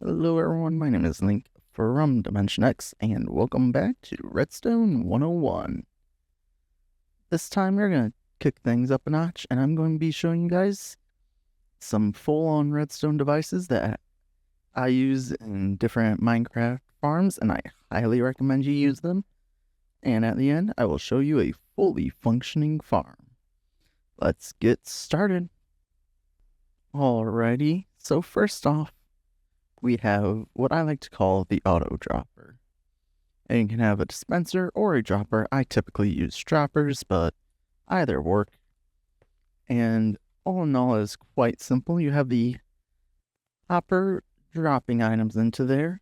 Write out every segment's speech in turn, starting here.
Hello everyone, my name is Link from Dimension X, and welcome back to Redstone 101. This time we're going to kick things up a notch, and I'm going to be showing you guys some full-on redstone devices that I use in different Minecraft farms, and I highly recommend you use them. And at the end, I will show you a fully functioning farm. Let's get started. Alrighty, so first off, we have what I like to call the auto dropper. And you can have a dispenser or a dropper. I typically use droppers, but either work. And all in all, is quite simple. You have the hopper dropping items into there.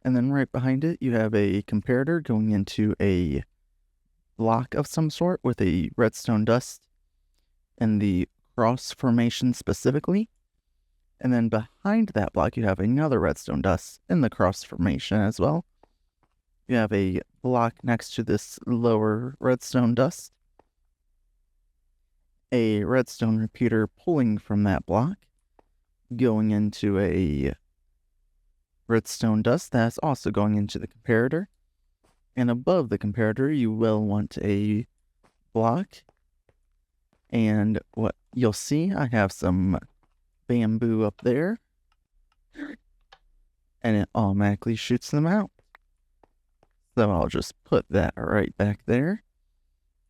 And then right behind it, you have a comparator going into a block of some sort with a redstone dust and the cross formation specifically. And then behind that block, you have another redstone dust in the cross formation as well. You have a block next to this lower redstone dust, a redstone repeater pulling from that block, going into a redstone dust that's also going into the comparator. And above the comparator, you will want a block. And what you'll see, I have some bamboo up there, and it automatically shoots them out. So I'll just put that right back there.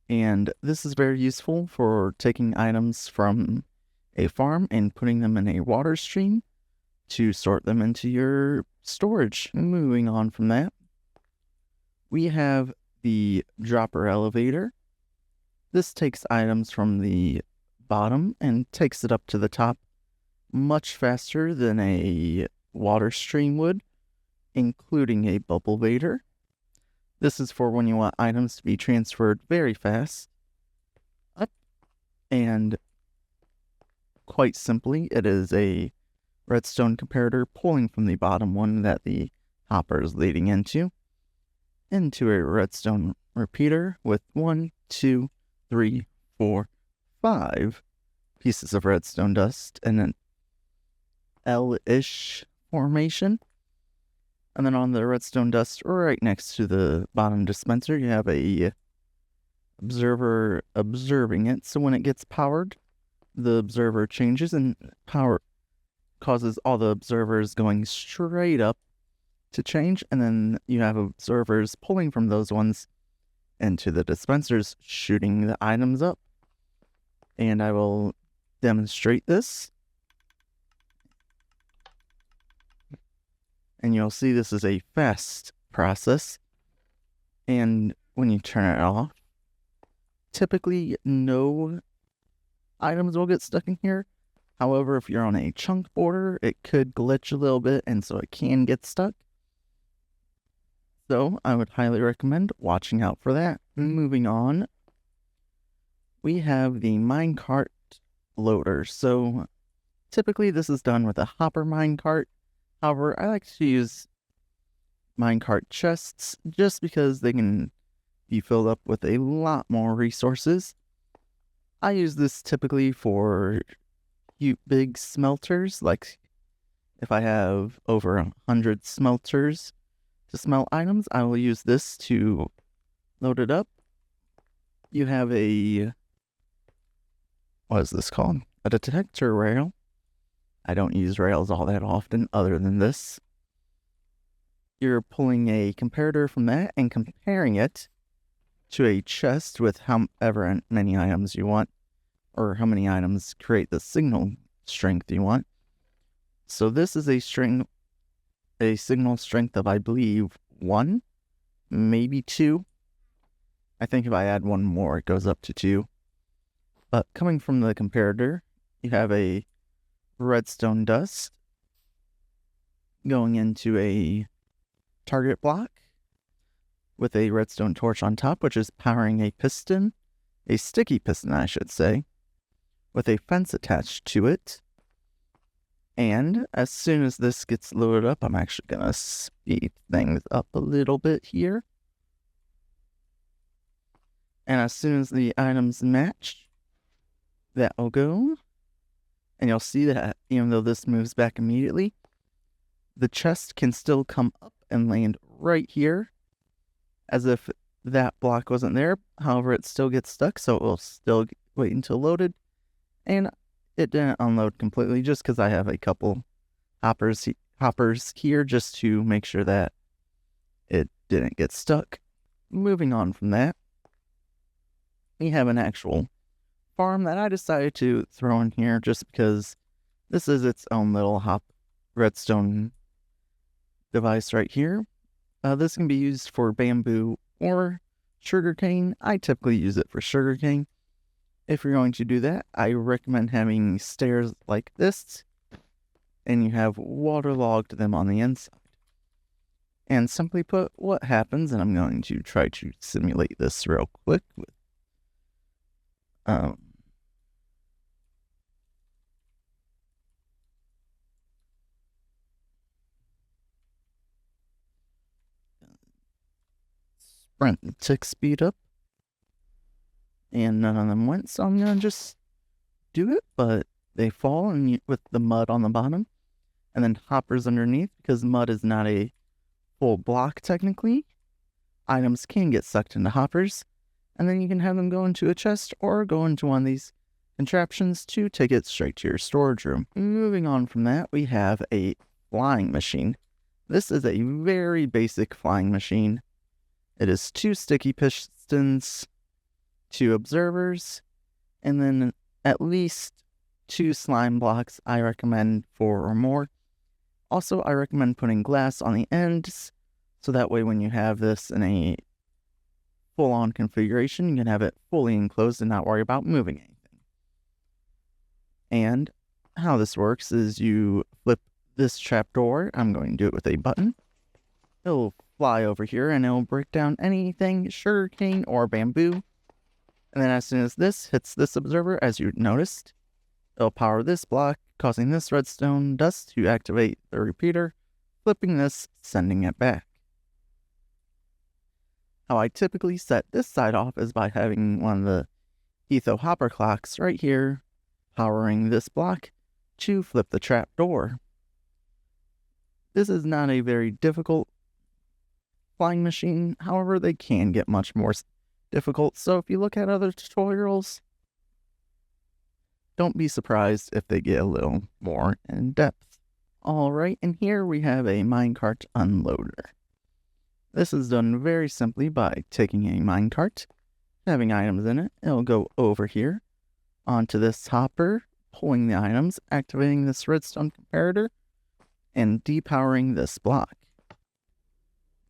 And this is very useful for taking items from a farm and putting them in a water stream to sort them into your storage. Moving on from that, we have the dropper elevator. This takes items from the bottom and takes it up to the top much faster than a water stream would, including a bubble vader. This is for when you want items to be transferred very fast up, and quite simply, it is a redstone comparator pulling from the bottom one that the hopper is leading into a redstone repeater with 1, 2, 3, 4, 5 pieces of redstone dust and an L-ish formation. And then on the redstone dust right next to the bottom dispenser, you have a observer observing it. So when it gets powered, the observer changes and power causes all the observers going straight up to change. And then you have observers pulling from those ones into the dispensers, shooting the items up. And I will demonstrate this. And you'll see this is a fast process. And when you turn it off, typically no items will get stuck in here. However, if you're on a chunk border, it could glitch a little bit, and so it can get stuck. So I would highly recommend watching out for that. Moving on, we have the minecart loader. So typically this is done with a hopper minecart. However, I like to use minecart chests just because they can be filled up with a lot more resources. I use this typically for big smelters, like if I have over 100 smelters to smelt items, I will use this to load it up. You have what is this called? A detector rail. I don't use rails all that often other than this. You're pulling a comparator from that and comparing it to a chest with however many items you want, or how many items create the signal strength you want. So this is a signal strength of, I believe, 1, maybe 2. I think if I add one more, it goes up to 2. But coming from the comparator, you have a redstone dust going into a target block with a redstone torch on top, which is powering a piston, a sticky piston, I should say, with a fence attached to it. And as soon as this gets loaded up, I'm actually going to speed things up a little bit here. And as soon as the items match, that will go. And you'll see that even though this moves back immediately, the chest can still come up and land right here as if that block wasn't there. However, it still gets stuck, so it will still wait until loaded. And it didn't unload completely just because I have a couple hoppers here just to make sure that it didn't get stuck. Moving on from that, we have an actual farm that I decided to throw in here just because this is its own little redstone device right here. This can be used for bamboo or sugarcane. I typically use it for sugarcane. If you're going to do that, I recommend having stairs like this, and you have waterlogged them on the inside. And simply put, what happens, and I'm going to try to simulate this real quick with sprint the tick speed up, and none of them went, so I'm gonna just do it, but they fall and with the mud on the bottom, and then hoppers underneath, because mud is not a full block technically. Items can get sucked into hoppers, and then you can have them go into a chest or go into one of these contraptions to take it straight to your storage room. Moving on from that, we have a flying machine. This is a very basic flying machine. It is 2 sticky pistons, 2 observers, and then at least 2 slime blocks. I recommend 4 or more. Also, I recommend putting glass on the ends, so that way when you have this in a full-on configuration, you can have it fully enclosed and not worry about moving anything. And how this works is you flip this trapdoor. I'm going to do it with a button. It'll fly over here and it'll break down anything sugarcane or bamboo. And then as soon as this hits this observer, as you noticed, it'll power this block, causing this redstone dust to activate the repeater, flipping this, sending it back. How I typically set this side off is by having one of the etho hopper clocks right here, powering this block to flip the trap door. This is not a very difficult flying machine, however, they can get much more difficult, so if you look at other tutorials, don't be surprised if they get a little more in depth. Alright, and here we have a minecart unloader. This is done very simply by taking a minecart, having items in it. It'll go over here onto this hopper, pulling the items, activating this redstone comparator, and depowering this block.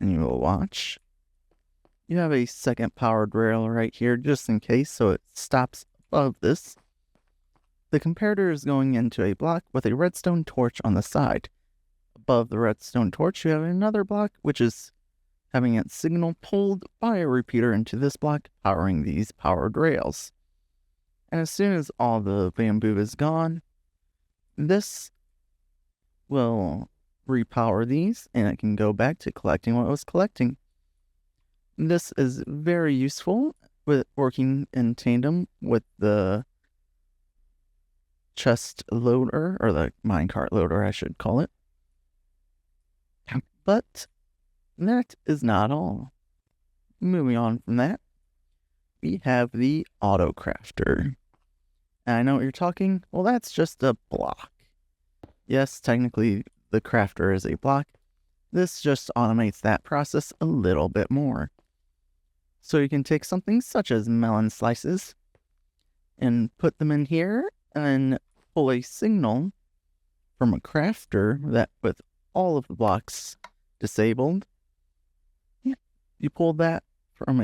And you will watch. You have a second powered rail right here just in case, so it stops above this. The comparator is going into a block with a redstone torch on the side. Above the redstone torch, you have another block, which is having its signal pulled by a repeater into this block, powering these powered rails. And as soon as all the bamboo is gone, this will repower these, and it can go back to collecting what it was collecting. This is very useful with working in tandem with the chest loader, or the minecart loader, I should call it. But that is not all. Moving on from that, we have the auto crafter. And I know what you're talking, well, that's just a block. Yes, technically the crafter is a block. This just automates that process a little bit more. So you can take something such as melon slices and put them in here, and then pull a signal from a crafter that with all of the blocks disabled. You pull that from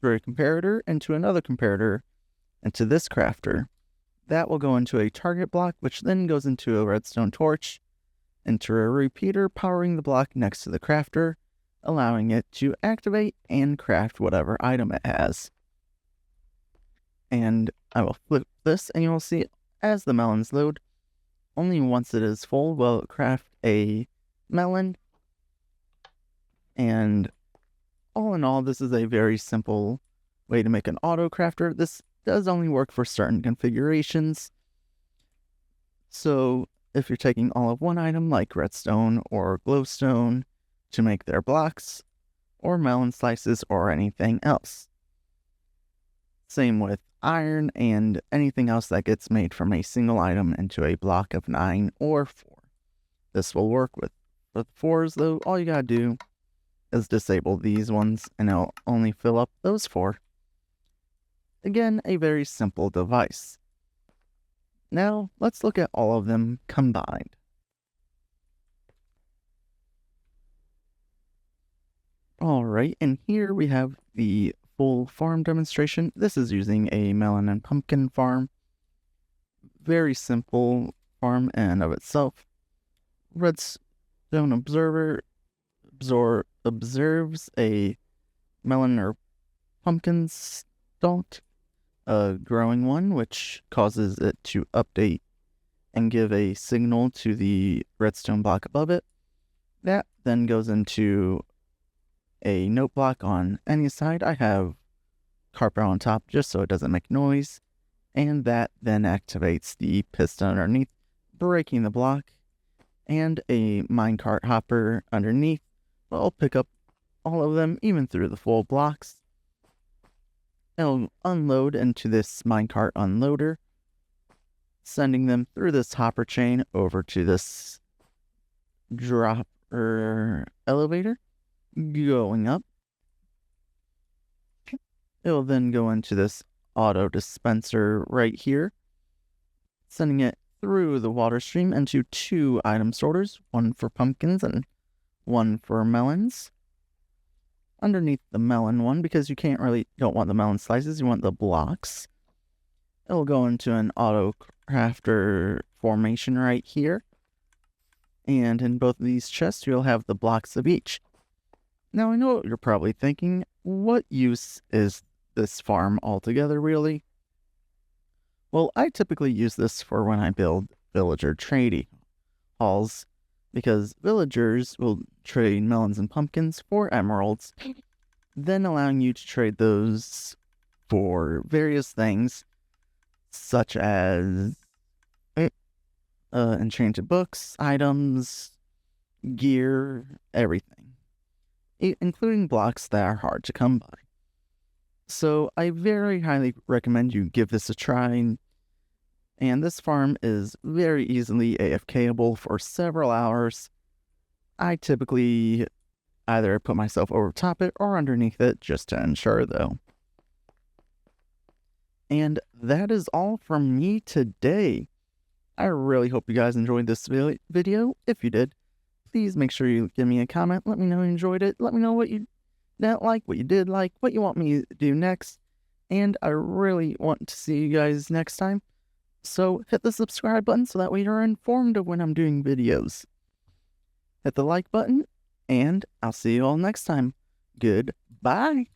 through a comparator into another comparator into this crafter. That will go into a target block, which then goes into a redstone torch, into a repeater powering the block next to the crafter, allowing it to activate and craft whatever item it has. And I will flip this, and you will see as the melons load, only once it is full will it craft a melon. And all in all, this is a very simple way to make an auto crafter. This does only work for certain configurations. So if you're taking all of one item like redstone or glowstone to make their blocks, or melon slices or anything else. Same with iron and anything else that gets made from a single item into a block of 9 or 4. This will work with 4s though. All you gotta do is disable these ones and it'll only fill up those 4. Again, a very simple device. Now, let's look at all of them combined. Alright, and here we have the full farm demonstration. This is using a melon and pumpkin farm. Very simple farm in and of itself. Redstone observer observes a melon or pumpkin stalk, a growing one, which causes it to update and give a signal to the redstone block above it. That then goes into a note block on any side. I have carpet on top just so it doesn't make noise, and that then activates the piston underneath, breaking the block, and a minecart hopper underneath will pick up all of them, even through the full blocks. It'll unload into this minecart unloader, sending them through this hopper chain over to this dropper elevator, going up. It'll then go into this auto dispenser right here, sending it through the water stream into 2 item sorters, one for pumpkins and one for melons. Underneath the melon one, because you don't want the melon slices, you want the blocks. It'll go into an auto crafter formation right here. And in both of these chests, you'll have the blocks of each. Now, I know what you're probably thinking. What use is this farm altogether, really? Well, I typically use this for when I build villager trading halls, because villagers will trade melons and pumpkins for emeralds, then allowing you to trade those for various things, such as enchanted books, items, gear, everything, including blocks that are hard to come by. So I very highly recommend you give this a try, and this farm is very easily AFKable for several hours. I typically either put myself over top it or underneath it just to ensure though. And that is all from me today. I really hope you guys enjoyed this video. If you did, please make sure you give me a comment. Let me know you enjoyed it. Let me know what you didn't like, what you did like, what you want me to do next. And I really want to see you guys next time. So hit the subscribe button so that way you're informed of when I'm doing videos. Hit the like button, and I'll see you all next time. Goodbye.